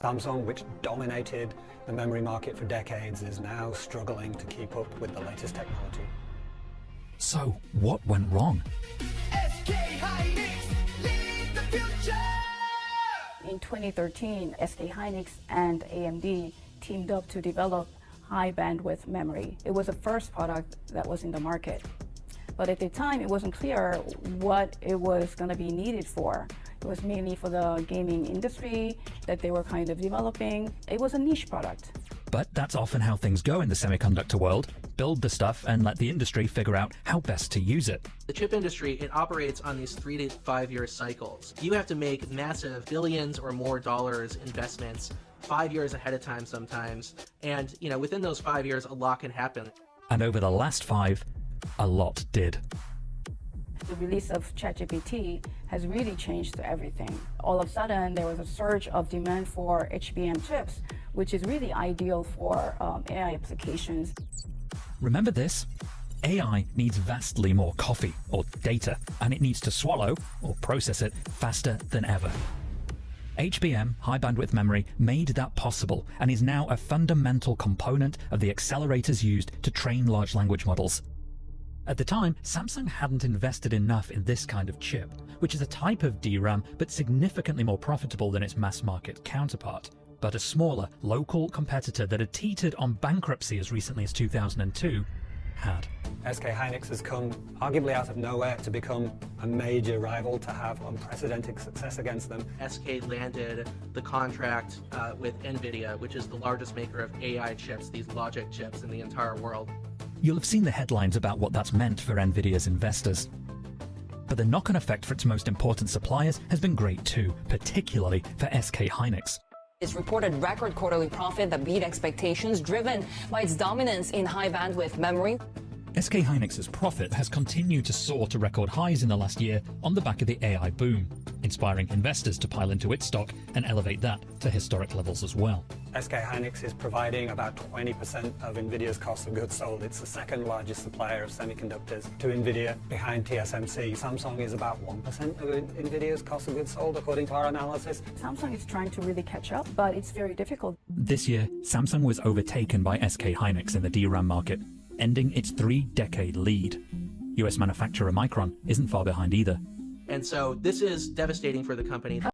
Samsung, which dominated the memory market for decades, is now struggling to keep up with the latest technology. So, what went wrong? SK Hynix, lead the future! In 2013, SK Hynix and AMD teamed up to develop high bandwidth memory. It was the first product that was in the market. But at the time, it wasn't clear what it was going to be needed for. It was mainly for the gaming industry that they were kind of developing. It was a niche product. But that's often how things go in the semiconductor world. Build the stuff and let the industry figure out how best to use it. The chip industry, it operates on these 3 to 5 year cycles. You have to make massive billions or more dollars investments 5 years ahead of time sometimes. And, within those 5 years, a lot can happen. And over the last 5, a lot did. The release of ChatGPT has really changed everything. All of a sudden, there was a surge of demand for HBM chips, which is really ideal for AI applications. Remember this? AI needs vastly more coffee or data, and it needs to swallow or process it faster than ever. HBM, high bandwidth memory, made that possible and is now a fundamental component of the accelerators used to train large language models. At the time, Samsung hadn't invested enough in this kind of chip, which is a type of DRAM but significantly more profitable than its mass market counterpart. But a smaller, local competitor that had teetered on bankruptcy as recently as 2002 had. SK Hynix has come arguably out of nowhere to become a major rival, to have unprecedented success against them. SK landed the contract with NVIDIA, which is the largest maker of AI chips, these logic chips in the entire world. You'll have seen the headlines about what that's meant for NVIDIA's investors. But the knock-on effect for its most important suppliers has been great too, particularly for SK Hynix. It's reported record quarterly profit that beat expectations, driven by its dominance in high bandwidth memory. SK Hynix's profit has continued to soar to record highs in the last year on the back of the AI boom, inspiring investors to pile into its stock and elevate that to historic levels as well. SK Hynix is providing about 20% of NVIDIA's cost of goods sold. It's the second largest supplier of semiconductors to NVIDIA, behind TSMC. Samsung is about 1% of NVIDIA's cost of goods sold, according to our analysis. Samsung is trying to really catch up, but it's very difficult. This year, Samsung was overtaken by SK Hynix in the DRAM market, ending its 3-decade lead. US manufacturer Micron isn't far behind either. And so this is devastating for the company.